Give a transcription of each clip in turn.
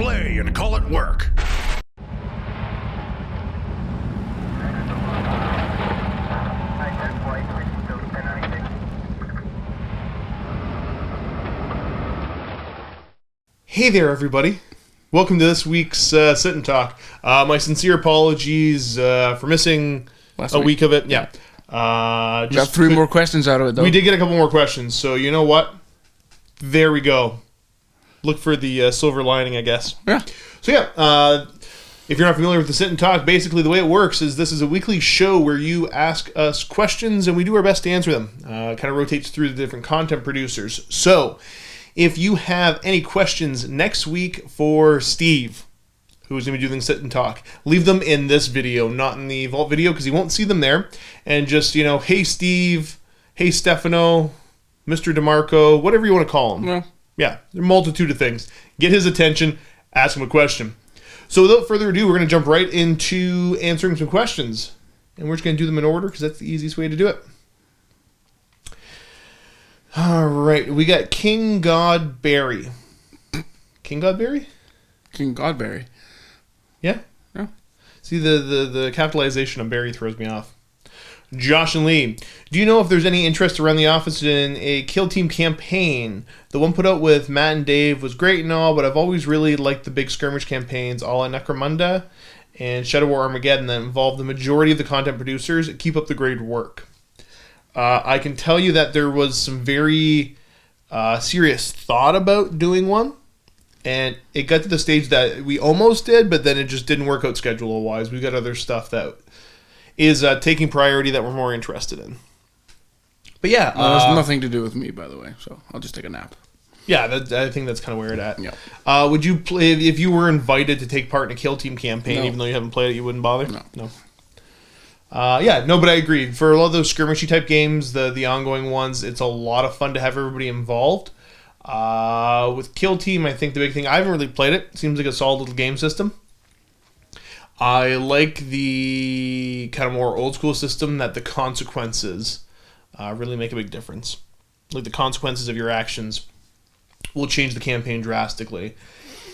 play and call it work. Hey there, everybody. Welcome to this week's Sit and Talk. My sincere apologies for missing a week of it. Yeah. Got three more questions out of it, though. We did get a couple more questions, so you know what? There we go. Look for the silver lining, I guess. Yeah. So yeah, if you're not familiar with the Sit and Talk, basically the way it works is this is a weekly show where you ask us questions and we do our best to answer them. Kind of rotates through the different content producers. So if you have any questions next week for Steve, who's going to be doing Sit and Talk, leave them in this video, not in the Vault video, because he won't see them there. And just, hey Steve, hey Stefano, Mr. DeMarco, whatever you want to call him. Yeah, there are a multitude of things. Get his attention, ask him a question. So without further ado, we're going to jump right into answering some questions. And we're just going to do them in order, because that's the easiest way to do it. All right, we got King Godberry. King Godberry? King Godberry. Yeah? Yeah. See, the capitalization of Barry throws me off. Josh and Lee, do you know if there's any interest around the office in a Kill Team campaign? The one put out with Matt and Dave was great and all, but I've always really liked the big skirmish campaigns a la Necromunda and Shadow War Armageddon that involve the majority of the content producers. Keep up the great work. I can tell you that there was some very serious thought about doing one, and it got to the stage that we almost did, but then it just didn't work out schedule-wise. We've got other stuff that is taking priority that we're more interested in. But yeah. That has nothing to do with me, by the way, so I'll just take a nap. Yeah, I think that's kind of where it's at. Yeah. Would you play, if you were invited to take part in a Kill Team campaign, No. even though you haven't played it, you wouldn't bother? No. But I agree. For a lot of those skirmishy type games, the ongoing ones, it's a lot of fun to have everybody involved. With Kill Team, I think the big thing, I haven't really played it. Seems like a solid little game system. I like the kind of more old school system that the consequences really make a big difference. Like the consequences of your actions will change the campaign drastically.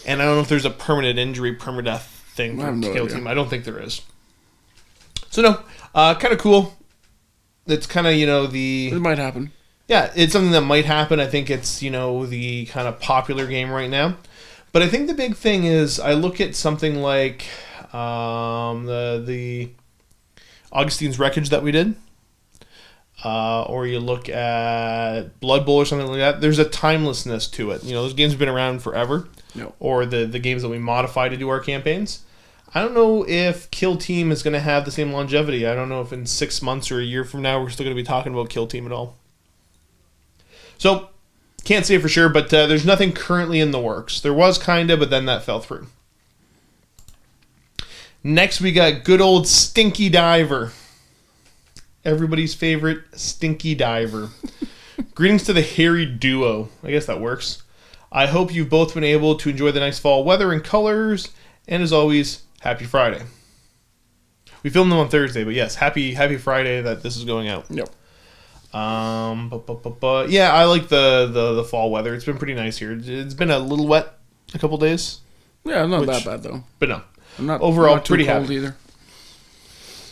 And I don't know if there's a permanent injury, permadeath thing for Kill Team. I don't think there is. So no, kind of cool. It's kind of, It might happen. Yeah, it's something that might happen. I think it's, the kind of popular game right now. But I think the big thing is I look at something like the Augustine's Wreckage that we did. Or you look at Blood Bowl or something like that. There's a timelessness to it. Those games have been around forever. No. Or the games that we modify to do our campaigns. I don't know if Kill Team is going to have the same longevity. I don't know if in 6 months or a year from now we're still going to be talking about Kill Team at all. So, can't say for sure, but there's nothing currently in the works. There was kinda, but then that fell through. Next we got good old Stinky Diver. Everybody's favorite Stinky Diver. Greetings to the hairy duo. I guess that works. I hope you've both been able to enjoy the nice fall weather and colors, and as always, happy Friday. We filmed them on Thursday, but yes, happy Friday that this is going out. Yep. Yeah, I like the fall weather. It's been pretty nice here. It's been a little wet a couple days. Yeah, not that bad though. But no, I'm not overall not too pretty cold happy either.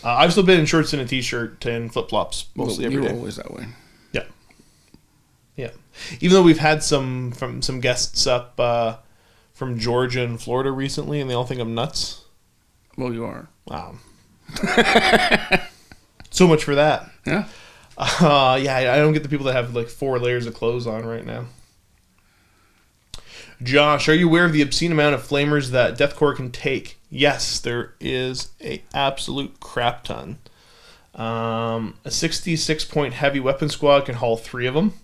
I've still been in shorts and a t-shirt and flip flops mostly every day. You're always that way. Yeah. Even though we've had some guests up from Georgia and Florida recently, and they all think I'm nuts. Well, you are. Wow. So much for that. Yeah. I don't get the people that have like 4 layers of clothes on right now. Josh, are you aware of the obscene amount of flamers that Deathcore can take? Yes, there is a absolute crap ton. A 66-point heavy weapon squad can haul 3 of them.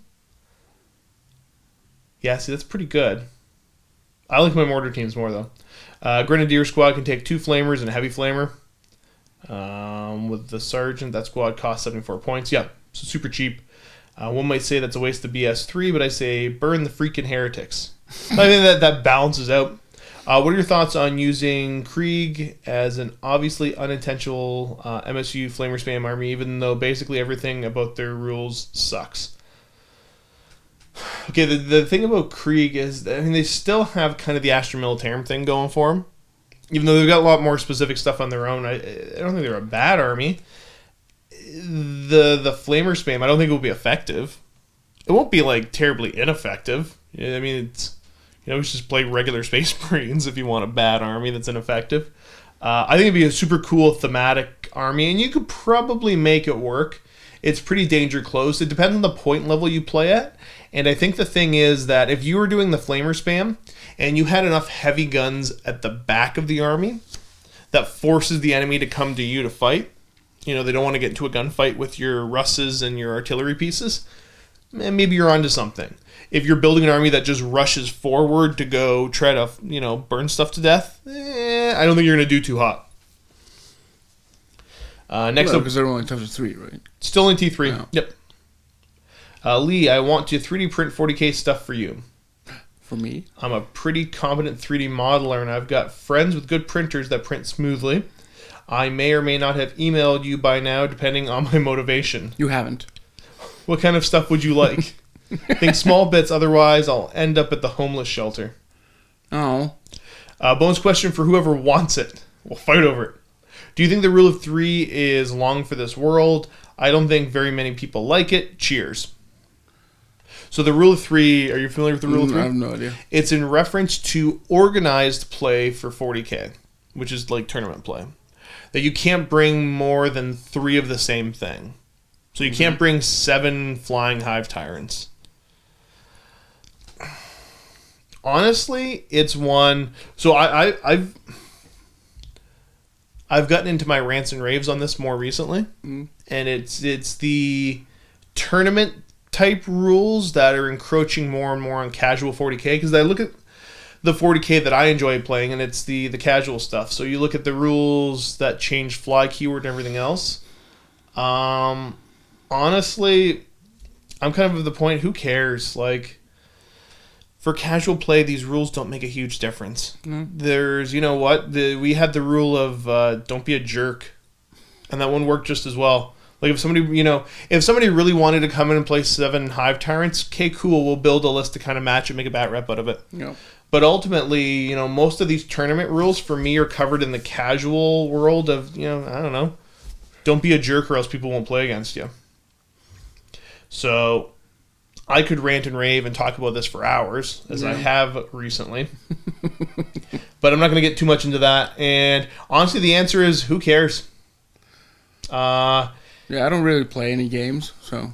Yeah, see, that's pretty good. I like my mortar teams more, though. Grenadier squad can take 2 flamers and a heavy flamer. With the sergeant, that squad costs 74 points. Yeah, so super cheap. One might say that's a waste of BS3, but I say burn the freaking heretics. I think that balances out. What are your thoughts on using Krieg as an obviously unintentional MSU flamer spam army, even though basically everything about their rules sucks? Okay, the thing about Krieg is, I mean, they still have kind of the Astra Militarum thing going for them. Even though they've got a lot more specific stuff on their own, I don't think they're a bad army. The Flamer spam, I don't think it will be effective. It won't be, like, terribly ineffective. I mean, it's... You know, we should just play regular Space Marines if you want a bad army that's ineffective. I think it'd be a super cool thematic army, and you could probably make it work. It's pretty danger close. It depends on the point level you play at. And I think the thing is that if you were doing the Flamer spam and you had enough heavy guns at the back of the army that forces the enemy to come to you to fight, you know, they don't want to get into a gunfight with your Russes and your artillery pieces, maybe you're onto something. If you're building an army that just rushes forward to go try to, you know, burn stuff to death, I don't think you're going to do too hot. Next up, because they're only touch 3, right? Still in T3. Yeah. Yep. Lee, I want to 3D print 40K stuff for you. For me? I'm a pretty competent 3D modeler, and I've got friends with good printers that print smoothly. I may or may not have emailed you by now, depending on my motivation. You haven't. What kind of stuff would you like? Think small bits, otherwise I'll end up at the homeless shelter. Oh. Bonus question for whoever wants it. We'll fight over it. Do you think the rule of 3 is long for this world? I don't think very many people like it. Cheers. So the rule of 3, are you familiar with the rule of 3? I have no idea. It's in reference to organized play for 40K, which is like tournament play. That you can't bring more than 3 of the same thing. So you can't bring 7 flying hive tyrants. Honestly, it's one... So I've gotten into my rants and raves on this more recently. And it's the tournament type rules that are encroaching more and more on casual 40K. Because I look at the 40K that I enjoy playing, and it's the casual stuff. So you look at the rules that change fly keyword and everything else. Honestly, I'm kind of at the point, who cares? Like, for casual play, these rules don't make a huge difference. There's, you know what? We had the rule of don't be a jerk, and that one worked just as well. Like, if somebody really wanted to come in and play 7 hive tyrants, okay, cool, we'll build a list to kind of match and make a bat rep out of it. Yep. But ultimately, you know, most of these tournament rules for me are covered in the casual world of, you know, I don't know, don't be a jerk or else people won't play against you. So I could rant and rave and talk about this for hours, as I have recently. But I'm not going to get too much into that. And honestly, the answer is, who cares? Yeah, I don't really play any games, so...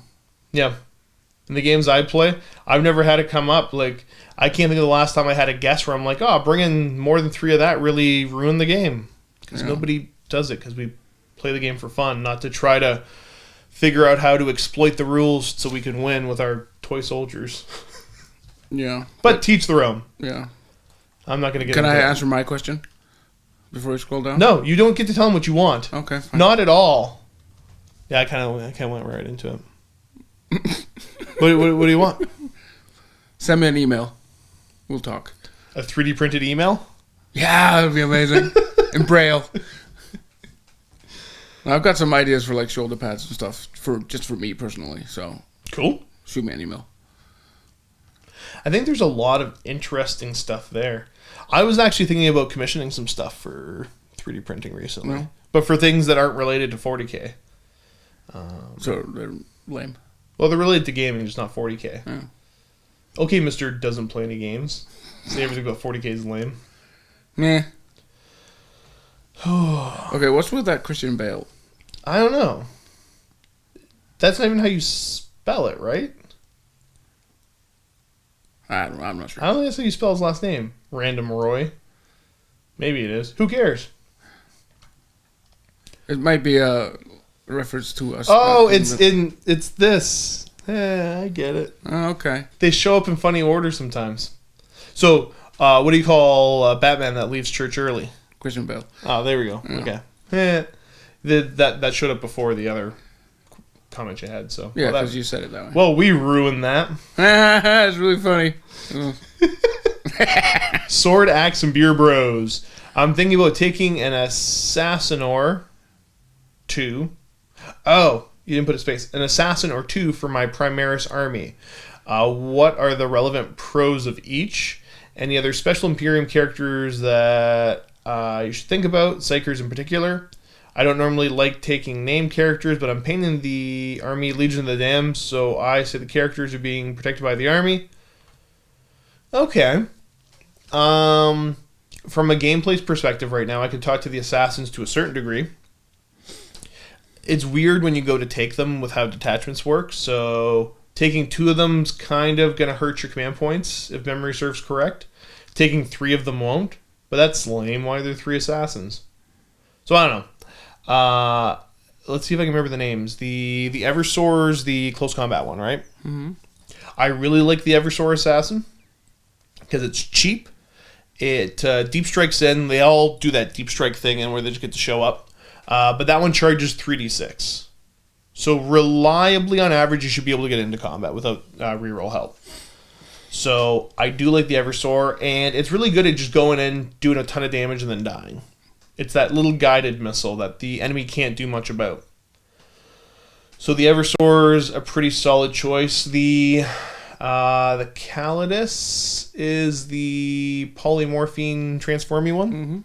Yeah. In the games I play, I've never had it come up. Like, I can't think of the last time I had a guess where I'm like, oh, bringing more than 3 of that really ruined the game. Because nobody does it, because we play the game for fun, not to try to figure out how to exploit the rules so we can win with our toy soldiers. Yeah. But teach their own. Yeah. I'm not going to get Can into I it. answer my question before we scroll down? No, you don't get to tell them what you want. Okay, fine. Not at all. Yeah, I kind of went right into it. What do you want? Send me an email. We'll talk. A 3D printed email? Yeah, that'd be amazing. In Braille. I've got some ideas for like shoulder pads and stuff for me personally. So Cool. Shoot me an email. I think there's a lot of interesting stuff there. I was actually thinking about commissioning some stuff for 3D printing recently, No. but for things that aren't related to 40K. So they're lame. Well, they're related to gaming, just not 40K. Yeah. Okay, Mr. doesn't play any games. Say everything about 40K is lame. Meh. Okay, what's with that Christian Bale? I don't know. That's not even how you spell it, right? I'm not sure. I don't think that's how you spell his last name. Random Roy. Maybe it is. Who cares? It might be a reference to us. Oh, it's this. I get it. Oh, okay. They show up in funny order sometimes. So, what do you call Batman that leaves church early? Christian Bale. Oh, there we go. Yeah. Okay. That showed up before the other comment you had. So Yeah, because you said it that way. Well, we ruined that. It's really funny. Sword, axe, and beer bros. I'm thinking about taking an assassin or 2. Oh, you didn't put a space. An assassin or 2 for my Primaris army. What are the relevant pros of each? Any other special Imperium characters that you should think about, Psychers in particular? I don't normally like taking named characters, but I'm painting the army Legion of the Damned, so I say the characters are being protected by the army. Okay. From a gameplay perspective right now, I can talk to the assassins to a certain degree. It's weird when you go to take them with how detachments work, so taking 2 of them's kind of going to hurt your command points, if memory serves correct. Taking 3 of them won't, but that's lame. Why are there 3 assassins? So I don't know. Let's see if I can remember the names. The Eversoar's the close combat one, right? Mm-hmm. I really like the Eversoar assassin because it's cheap. It deep strikes in. They all do that deep strike thing and where they just get to show up. But that one charges 3d6. So reliably on average, you should be able to get into combat without reroll help. So I do like the Eversoar, and it's really good at just going in, doing a ton of damage, and then dying. It's that little guided missile that the enemy can't do much about. So the Eversoar's a pretty solid choice. The Calexis is the polymorphine transforming one. Mm-hmm.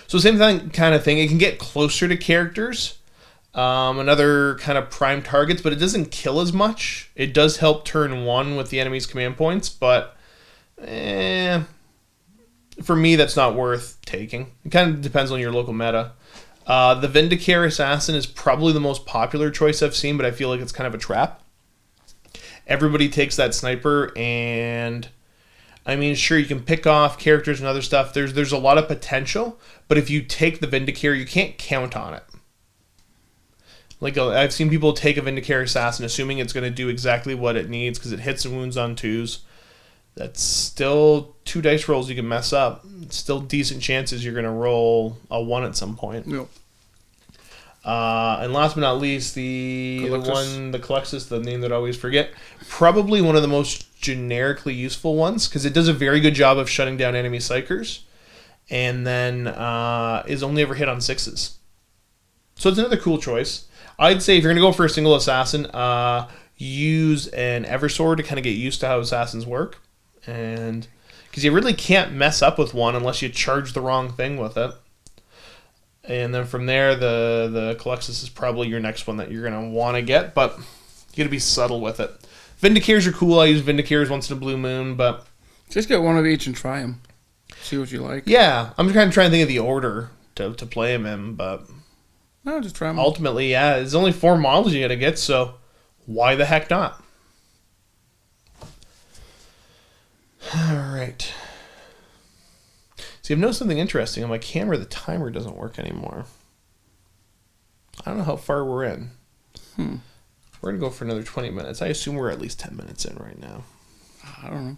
So same kind of thing. It can get closer to characters, another kind of prime targets, but it doesn't kill as much. It does help turn 1 with the enemy's command points, but for me, that's not worth taking. It kind of depends on your local meta. The Vindicare Assassin is probably the most popular choice I've seen, but I feel like it's kind of a trap. Everybody takes that sniper, and I mean, sure, you can pick off characters and other stuff. There's a lot of potential, but if you take the Vindicare, you can't count on it. Like, I've seen people take a Vindicare Assassin assuming it's going to do exactly what it needs because it hits and wounds on 2s. That's still 2 dice rolls you can mess up. It's still decent chances you're going to roll a 1 at some point. Yep. And last but not least, the Calexis, the name that I always forget. Probably one of the most generically useful ones because it does a very good job of shutting down enemy psychers, and then is only ever hit on 6s. So it's another cool choice. I'd say if you're going to go for a single assassin, use an Eversoar to kind of get used to how assassins work. And because you really can't mess up with one unless you charge the wrong thing with it. And then from there, the Calexis is probably your next one that you're going to want to get, but you got to be subtle with it. Vindicares are cool. I use Vindicares once in a blue moon, but just get one of each and try them. See what you like. Yeah, I'm kind of trying to think of the order to play them in, but no, just try them. Ultimately, yeah, there's only 4 models you got to get, so why the heck not? Alright. See, I've noticed something interesting. On my camera, the timer doesn't work anymore. I don't know how far we're in. We're going to go for another 20 minutes. I assume we're at least 10 minutes in right now. I don't know.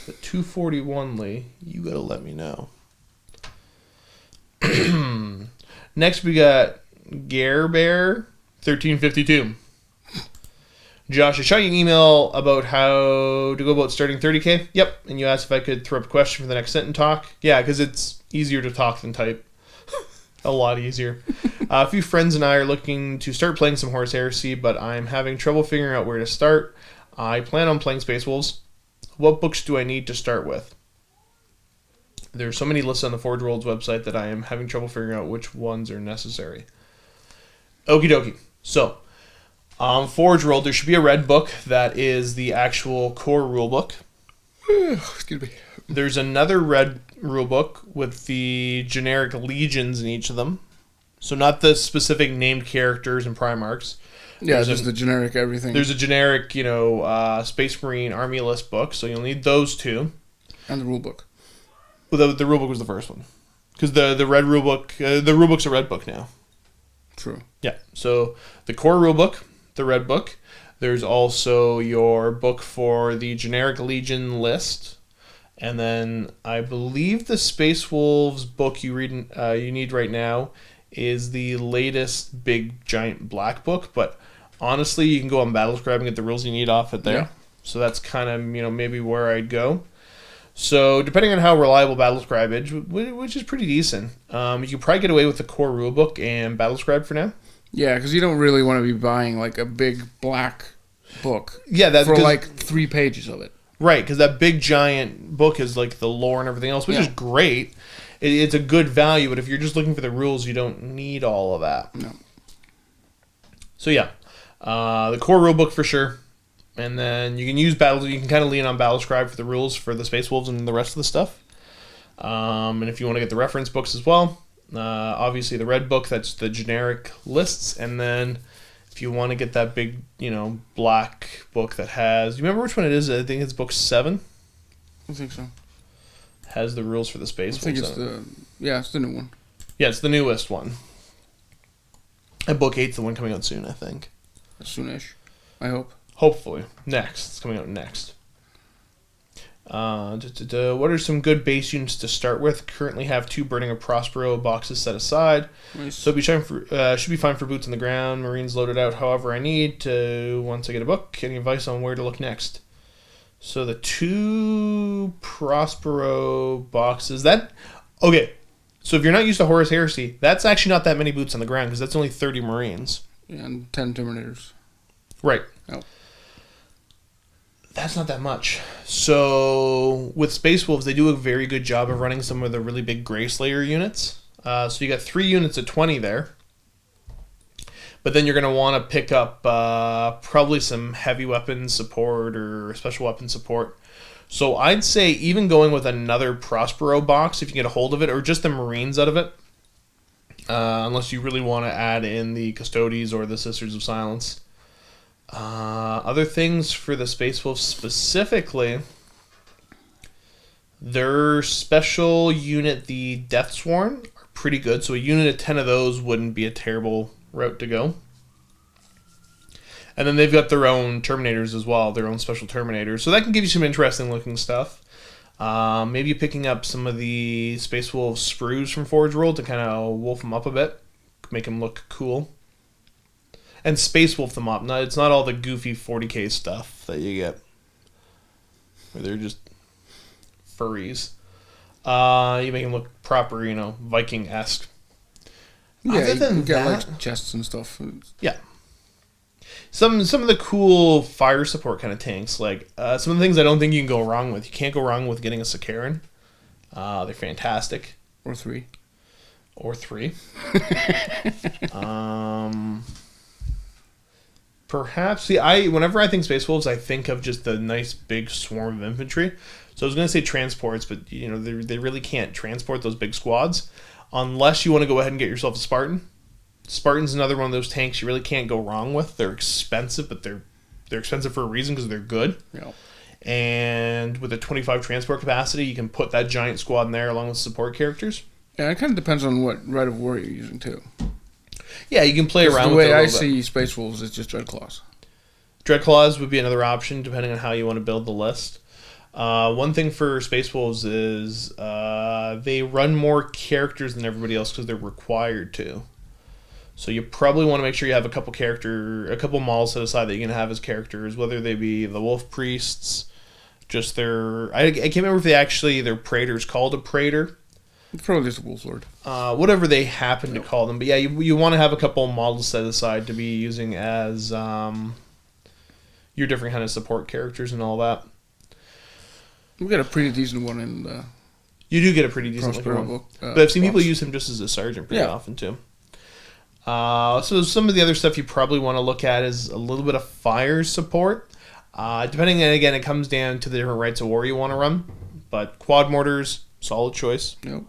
At 2:41, Lee, you got to let me know. Next, we got Gare Bear 1352. Josh, I shot you an email about how to go about starting 30K. Yep, and you asked if I could throw up a question for the next sit and talk. Yeah, because it's easier to talk than type. A lot easier. A few friends and I are looking to start playing some Horus Heresy, but I'm having trouble figuring out where to start. I plan on playing Space Wolves. What books do I need to start with? There's so many lists on the Forge Worlds website that I am having trouble figuring out which ones are necessary. Okie dokie. So, Forge World, there should be a red book that is the actual core rulebook. Excuse me. There's another red rulebook with the generic legions in each of them. So not the specific named characters and Primarchs. Yeah, just the generic everything. There's a generic, Space Marine Army List book, so you'll need those 2. And the rulebook. Well, the rulebook was the first one. Because the red rulebook, the rulebook's a red book now. True. Yeah, so the core rulebook, the red book. There's also your book for the generic Legion list. And then I believe the Space Wolves book you need right now is the latest big giant black book. But honestly, you can go on Battlescribe and get the rules you need off it there. Yeah. So that's kind of, maybe where I'd go. So depending on how reliable Battlescribe is, which is pretty decent, you can probably get away with the core rulebook and Battlescribe for now. Yeah, because you don't really want to be buying like a big black book. Yeah, for like 3 pages of it. Right, because that big giant book is like the lore and everything else, which is great. It's a good value, but if you're just looking for the rules, you don't need all of that. No. So yeah, the core rule book for sure, and then you can use Battle. You can kind of lean on Battlescribe for the rules for the Space Wolves and the rest of the stuff. And if you want to get the reference books as well, obviously the red book, that's the generic lists, and then if you want to get that big, black book that has, you remember which one it is? I think it's book 7. I think so. Has the rules for the Space Wolves. I think it's the new one. Yeah, it's the newest one. And book 8's the one coming out soon, I think. Soonish, I hope. Hopefully. Next. It's coming out next. What are some good base units to start with? Currently have 2 Burning of Prospero boxes set aside. Nice. So should be fine for boots on the ground. Marines loaded out however I need to once I get a book. Any advice on where to look next? So the 2 Prospero boxes. Okay. So if you're not used to Horus Heresy, that's actually not that many boots on the ground because that's only 30 Marines. Yeah, and 10 Terminators. Right. Oh. That's not that much. So with Space Wolves, they do a very good job of running some of the really big Grey Slayer units. So you got 3 units of 20 there. But then you're going to want to pick up probably some heavy weapon support or special weapon support. So I'd say even going with another Prospero box, if you get a hold of it, or just the Marines out of it, unless you really want to add in the Custodes or the Sisters of Silence. Other things for the Space Wolves specifically, their special unit, the Deathsworn, are pretty good. So a unit of 10 of those wouldn't be a terrible route to go. And then they've got their own Terminators as well, their own special Terminators. So that can give you some interesting looking stuff. Maybe picking up some of the Space Wolves sprues from Forge World to kind of wolf them up a bit, make them look cool. And Space Wolf them up. No, it's not all the goofy 40k stuff that you get, where they're just furries. You make them look proper, Viking-esque. Yeah, Other than you get that, like chests and stuff. Yeah. Some of the cool fire support kind of tanks, like some of the things I don't think you can go wrong with. You can't go wrong with getting a Sakaran. They're fantastic. Or 3. Perhaps, whenever I think Space Wolves, I think of just the nice big swarm of infantry. So I was going to say transports, but they really can't transport those big squads unless you want to go ahead and get yourself a Spartan. Spartan's another one of those tanks you really can't go wrong with. They're expensive, but they're expensive for a reason because they're good. Yeah. And with a 25 transport capacity, you can put that giant squad in there along with support characters. Yeah, it kind of depends on what Rite of War you're using too. Yeah, you can play around with it. The way I see Space Wolves is just Dreadclaws. Dreadclaws would be another option depending on how you want to build the list. One thing for Space Wolves is they run more characters than everybody else because they're required to. So you probably want to make sure you have a couple models set aside that you can have as characters, whether they be the Wolf Priests, just I can't remember if their Praetor's called a Praetor. It's probably just a Wolf Lord. Whatever they happen to call them. But yeah, you want to have a couple models set aside to be using as your different kind of support characters and all that. We got a pretty decent one in the... You do get a pretty decent looking one. Book, but I've seen people use him just as a sergeant pretty often too. So some of the other stuff you probably want to look at is a little bit of fire support. Depending, and again, it comes down to the different rights of war you want to run. But quad mortars, solid choice. Yep.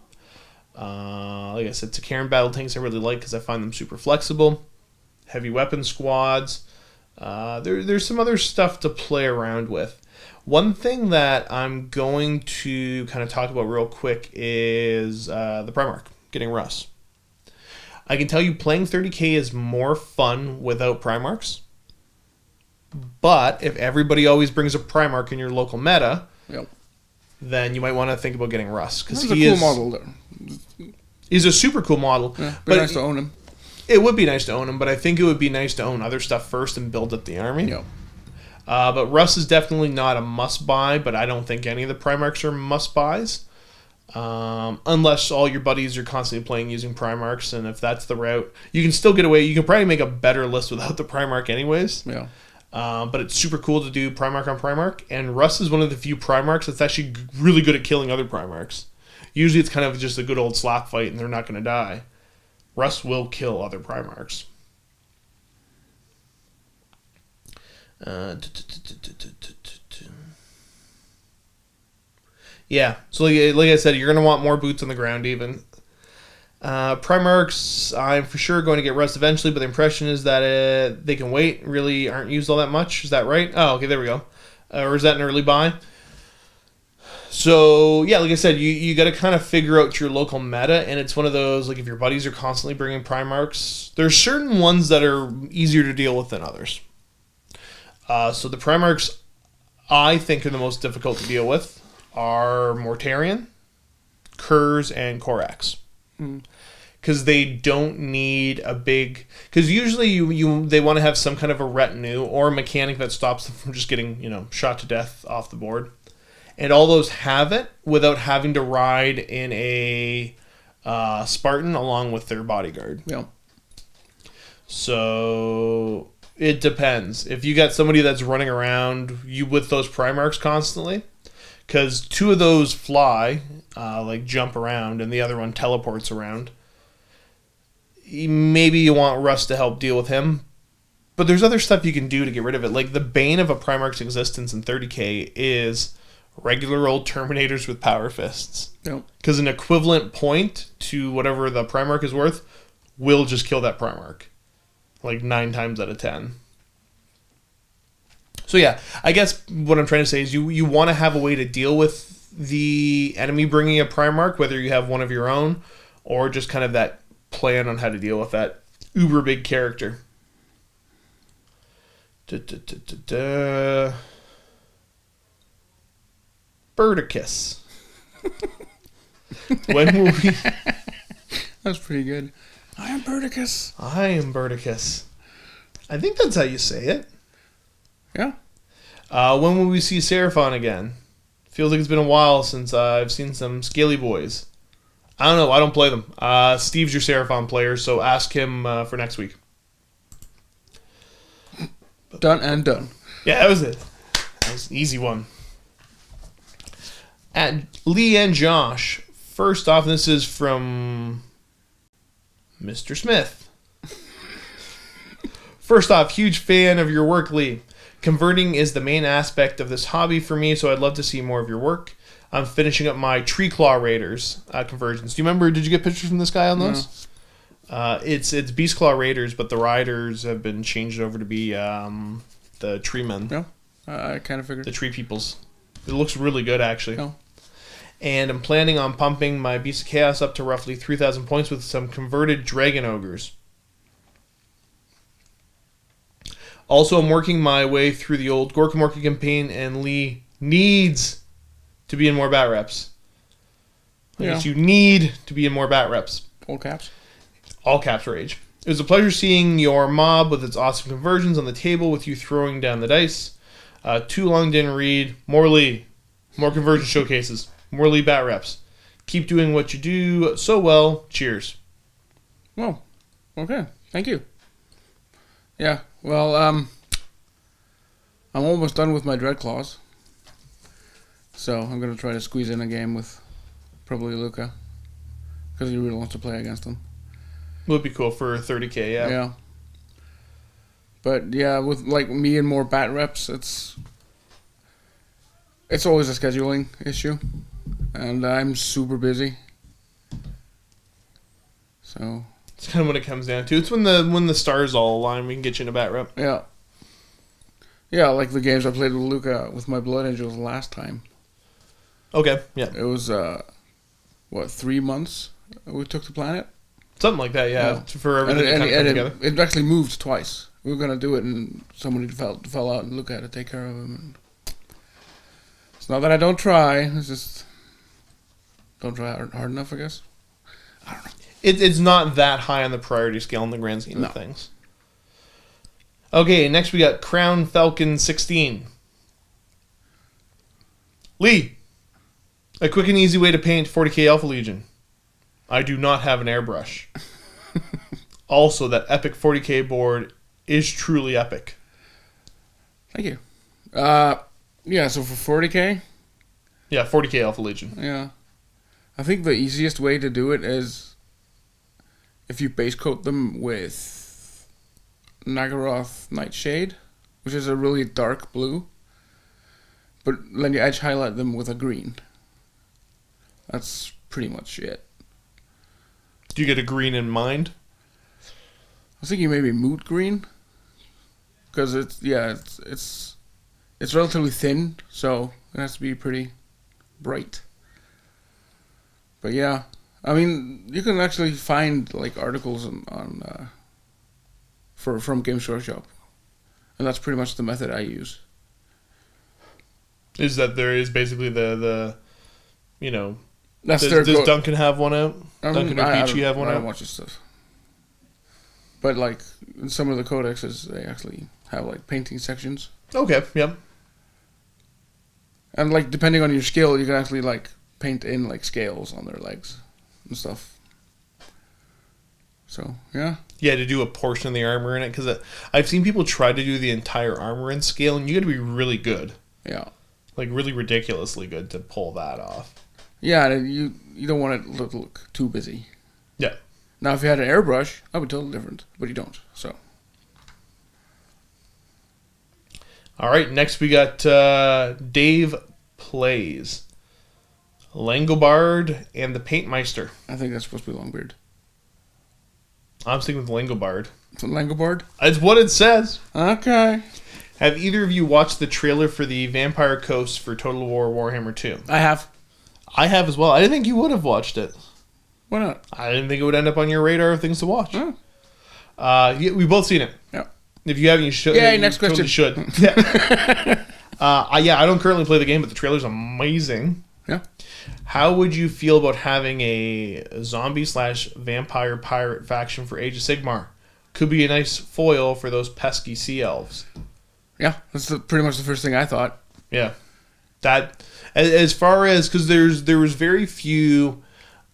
Like I said, Sakaran battle tanks I really like because I find them super flexible. Heavy weapon squads. There's some other stuff to play around with. One thing that I'm going to kind of talk about real quick is the Primarch, getting Russ. I can tell you playing 30k is more fun without Primarchs. But if everybody always brings a Primarch in your local meta, then you might want to think about getting Russ. Because he's a cool model there. He's a super cool model. Yeah, but nice to own him. It would be nice to own him, but I think it would be nice to own other stuff first and build up the army. Yep. But Russ is definitely not a must-buy, but I don't think any of the Primarchs are must-buys. Unless all your buddies are constantly playing using Primarchs, and if that's the route, you can still get away. You can probably make a better list without the Primarch anyways. Yeah. But it's super cool to do Primarch on Primarch, and Rust is one of the few Primarchs that's actually really good at killing other Primarchs. Usually it's kind of just a good old slap fight and they're not going to die. Rust will kill other Primarchs. Yeah, so like I said, you're going to want more boots on the ground even. Primarchs, I'm for sure going to get Rust eventually, but the impression is that they can wait, really aren't used all that much. Is that right? Oh, okay, there we go. Or is that an early buy? So, yeah, like I said, you got to kind of figure out your local meta, and it's one of those, like if your buddies are constantly bringing Primarchs, there's certain ones that are easier to deal with than others. So the Primarchs I think are the most difficult to deal with are Mortarion, Kurz, and Korax. Because they don't need a big... Because usually they want to have some kind of a retinue or a mechanic that stops them from just getting, shot to death off the board. And all those have it without having to ride in a Spartan along with their bodyguard. Yeah. So it depends. If you got somebody that's running around you with those Primarchs constantly, because 2 of those fly, jump around, and the other one teleports around, maybe you want Rust to help deal with him. But there's other stuff you can do to get rid of it. Like the bane of a Primarch's existence in 30k is regular old Terminators with Power Fists. Because an equivalent point to whatever the Primarch is worth will just kill that Primarch. Like 9 times out of 10. So yeah, I guess what I'm trying to say is you want to have a way to deal with the enemy bringing a Primarch, whether you have one of your own, or just kind of that plan on how to deal with that uber big character. Birdicus. When will we... That's pretty good. I am Birdicus. I am Birdicus. I think that's how you say it. Yeah. When will we see Seraphon again? Feels like it's been a while since I've seen some Scaly Boys. I don't know. I don't play them. Steve's your Seraphon player, so ask him for next week. Done and done. Yeah, that was it. That was an easy one. At Lee and Josh. First off, this is from Mr. Smith. First off, huge fan of your work, Lee. Converting is the main aspect of this hobby for me, so I'd love to see more of your work. I'm finishing up my Tree Claw Raiders conversions. Do you remember, did you get pictures from this guy on those? No. It's Beast Claw Raiders, but the riders have been changed over to be the Tree Men. No, I kind of figured. The Tree Peoples. It looks really good, actually. No. And I'm planning on pumping my Beast of Chaos up to roughly 3,000 points with some converted Dragon Ogres. Also, I'm working my way through the old Gorka Morka campaign, and Lee needs to be in more bat reps. I guess you need to be in more bat reps. All caps. All caps rage. It was a pleasure seeing your mob with its awesome conversions on the table with you throwing down the dice. Too long didn't read. More Lee. More conversion showcases. More Lee bat reps. Keep doing what you do so well. Cheers. Well, okay. Thank you. Yeah, well, I'm almost done with my Dread Claws. So I'm going to try to squeeze in a game with probably Luca. Because he really wants to play against him. Would be cool for 30k, yeah. Yeah. But yeah, with like me and more bat reps, it's always a scheduling issue. And I'm super busy. So... It's kind of what it comes down to. It's when the stars all align, we can get you in a bat rep. Yeah. Yeah, like the games I played with Luca with my Blood Angels last time. Okay, yeah. It was, 3 months we took the planet? Something like that, yeah. For everything to come together. It actually moved twice. We were going to do it, and somebody fell out, and Luca had to take care of him. And it's not that I don't try. It's just don't try hard enough, I guess. I don't know. It's not that high on the priority scale in the grand scheme of things. Okay, next we got Crown Falcon 16. Lee, a quick and easy way to paint 40k Alpha Legion. I do not have an airbrush. Also, that epic 40k board is truly epic. Thank you. Yeah, so for 40K, Yeah, 40k Alpha Legion. yeah. I think the easiest way to do it is if you base coat them with Nagaroth Nightshade, which is a really dark blue, but then you edge highlight them with a green. That's pretty much it. Do you get a green in mind? I was thinking maybe mood green, because it's relatively thin, so it has to be pretty bright. But yeah, I mean, you can actually find like articles from Games Workshop, and that's pretty much the method I use. Is that there is basically the That's does Duncan have one out? Duncan or Peachy have one I out? don't watch this stuff. But like in some of the codexes, they actually have like painting sections, Okay, yep. and like depending on your skill, you can actually like paint in like scales on their legs and stuff. So yeah, Yeah, to do a portion of the armor in it, because I've seen people try to do the entire armor in scale, and you got to be really good, yeah, like really ridiculously good to pull that off. yeah. You don't want it to look too busy. Yeah. Now, if you had an airbrush, that would be totally different, but you don't. So All right, next we got Dave Plays, Langobard, and the Paintmeister. I think that's supposed to be Longbeard. I'm sticking with Langobard. Langobard? That's what it says. Okay. Have either of you watched the trailer for the Vampire Coast for Total War Warhammer 2? I have. I have as well. I didn't think you would have watched it. Why not? I didn't think it would end up on your radar of things to watch. Oh. Yeah, we've both seen it. Yeah. If you haven't, you should. Yay, you next totally question. should. Yeah. I don't currently play the game, but the trailer's amazing. Yeah. How would you feel about having a zombie/vampire pirate faction for Age of Sigmar? Could be a nice foil for those pesky sea elves. Yeah, that's pretty much the first thing I thought. Yeah. That, as far as, because there was very few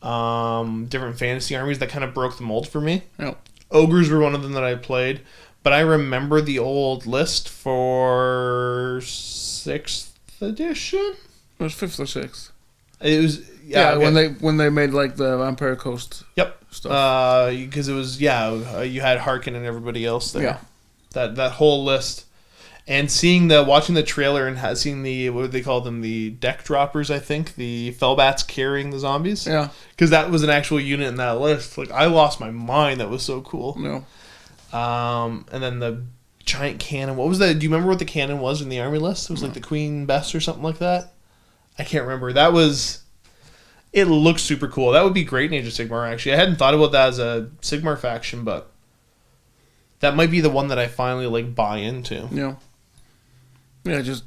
different fantasy armies that kind of broke the mold for me. Yeah. Ogres were one of them that I played, but I remember the old list for 6th edition. It was 5th or 6th. It was when they made like the Vampire Coast. Yep. Stuff. Because it was you had Harkin and everybody else there. Yeah. That whole list, and watching the trailer and seeing the, what would they call them, the deck droppers, I think, the Fellbats carrying the zombies. Yeah. Because that was an actual unit in that list. Like, I lost my mind. That was so cool. No. And then the giant cannon. What was that? Do you remember what the cannon was in the army list? It was like the Queen Bess or something like that. I can't remember. It looks super cool. That would be great in Age of Sigmar, actually. I hadn't thought about that as a Sigmar faction, but that might be the one that I finally buy into. Yeah. Yeah, just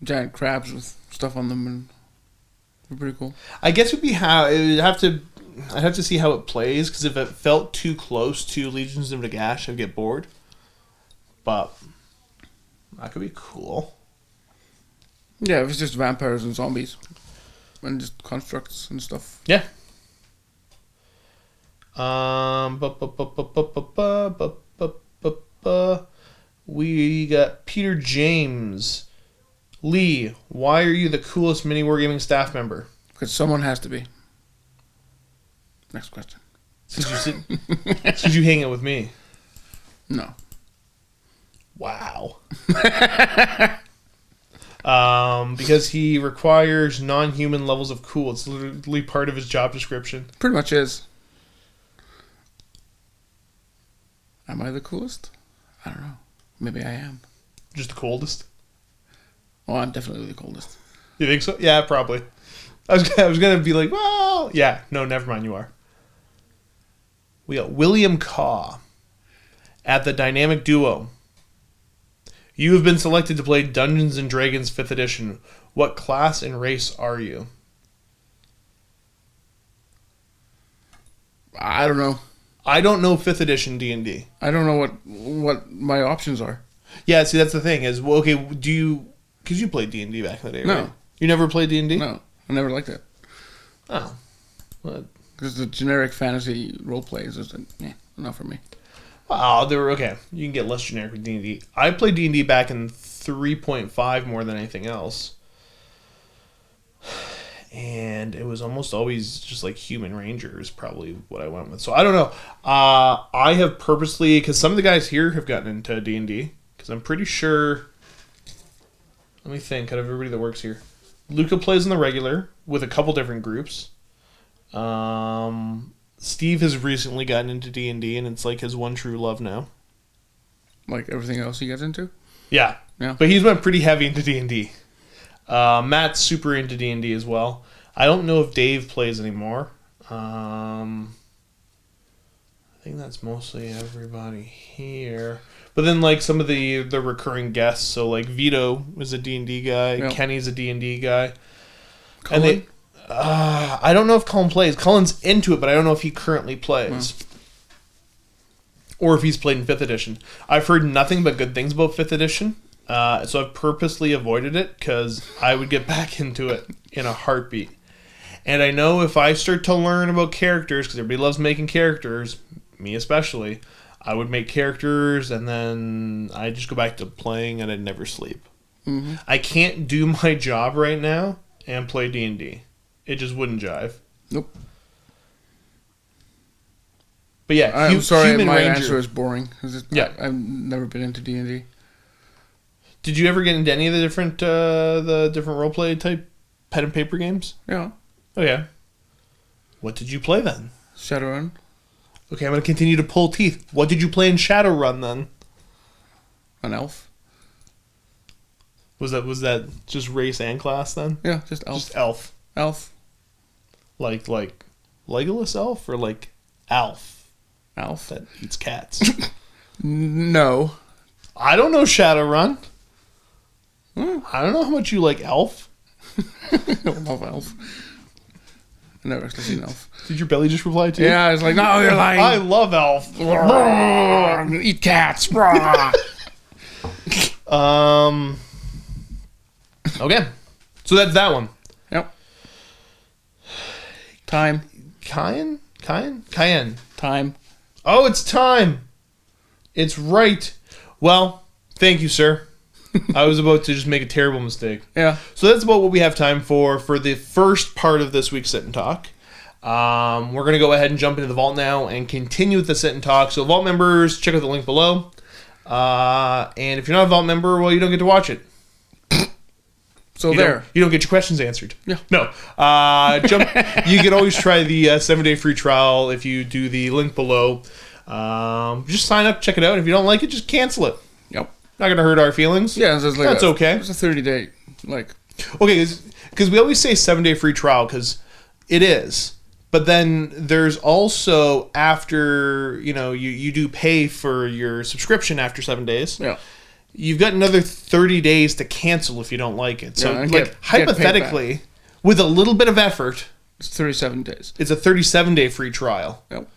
giant crabs with stuff on them, and they're pretty cool. I guess I'd have to see how it plays, because if it felt too close to Legions of Nagash, I'd get bored. But that could be cool. Yeah, if it's just vampires and zombies, and just constructs and stuff. Yeah. We got Peter James. Lee, why are you the coolest MiniWarGaming staff member? Because someone has to be. Next question. Since you hang out with me. No. Wow. Because he requires non-human levels of cool. It's literally part of his job description. Pretty much is. Am I the coolest? I don't know. Maybe I am. Just the coldest? Oh, I'm definitely the coldest. You think so? Yeah, probably. I was gonna be like, well, yeah. No, never mind. You are. We got William Caw at the Dynamic Duo. You have been selected to play Dungeons & Dragons 5th Edition. What class and race are you? I don't know. I don't know 5th Edition D&D. I don't know what my options are. Yeah, see, that's the thing. Is, well, okay, do you... Because you played D&D back in the day, right? No. You never played D&D? No, I never liked it. Oh. Well, Because the generic fantasy role plays is not for me. Oh, they were okay. You can get less generic with D&D. I played D&D back in 3.5 more than anything else. And it was almost always just like Human Ranger is probably what I went with. So I don't know. I have purposely, because some of the guys here have gotten into D&D, because I'm pretty sure, let me think, out of everybody that works here. Luca plays in the regular with a couple different groups. Steve has recently gotten into D&D, and it's like his one true love now. Like everything else he gets into? Yeah. But he's went pretty heavy into D&D. Matt's super into D&D as well. I don't know if Dave plays anymore. I think that's mostly everybody here. But then like some of the recurring guests, so like Vito is a D&D guy, Yep. Kenny's a D&D guy. Cullen? And they I don't know if Cullen plays. Cullen's into it, but I don't know if he currently plays. Or if he's played in 5th edition. I've heard nothing but good things about 5th edition. So I've purposely avoided it because I would get back into it in a heartbeat. And I know if I start to learn about characters, because everybody loves making characters, me especially, I would make characters and then I'd just go back to playing and I'd never sleep. Mm-hmm. I can't do my job right now and play D&D. It just wouldn't jive. Nope. But yeah, I'm sorry, Human my Ranger. answer is boring. Yeah. I've never been into D&D. Did you ever get into any of the different roleplay type pen and paper games? Yeah. Oh yeah. What did you play then? Shadowrun. Okay, I'm going to continue to pull teeth. What did you play in Shadowrun then? An elf. Was that just race and class then? Yeah, just elf. Just elf. Elf. Like Legolas elf or like Alf Elf. that eats cats? No. I don't know Shadowrun. I don't know how much you like Elf. I don't love elf. I never actually seen elf. Did your belly just reply to you? Yeah, I was like, no, you're lying. I love Elf. Eat cats. Okay. So that's that one. Yep. Time. Cayenne? Time. Oh, it's time. It's right. Well, thank you, sir. I was about to just make a terrible mistake. Yeah. So that's about what we have time for the first part of this week's Sit and Talk. We're going to go ahead and jump into the vault now and continue with the Sit and Talk. So vault members, check out the link below. And if you're not a vault member, well, you don't get to watch it. So you don't get your questions answered. Yeah. No. You can always try the 7-day free trial if you do the link below. Just sign up, check it out. If you don't like it, just cancel it. Yep. Not going to hurt our feelings. Yeah, it's like that's okay. It's a 30-day, like... Okay, because we always say 7-day free trial, because it is. But then there's also, after, you do pay for your subscription after 7 days. Yeah. You've got another 30 days to cancel if you don't like it. So, get hypothetically, with a little bit of effort... It's 37 days. It's a 37-day free trial. Yep.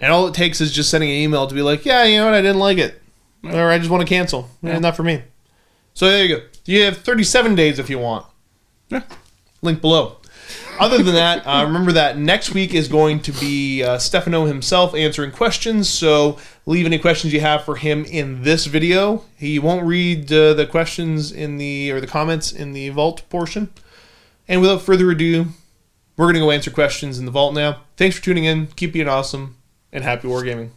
And all it takes is just sending an email to be like, yeah, you know what, I didn't like it. Yep. Or I just want to cancel. Yeah. Not for me. So there you go. You have 37 days if you want. Yeah. Link below. Other than that, remember that next week is going to be Stefano himself answering questions. So leave any questions you have for him in this video. He won't read the questions or the comments in the vault portion. And without further ado, we're going to go answer questions in the vault now. Thanks for tuning in. Keep being awesome, and happy wargaming.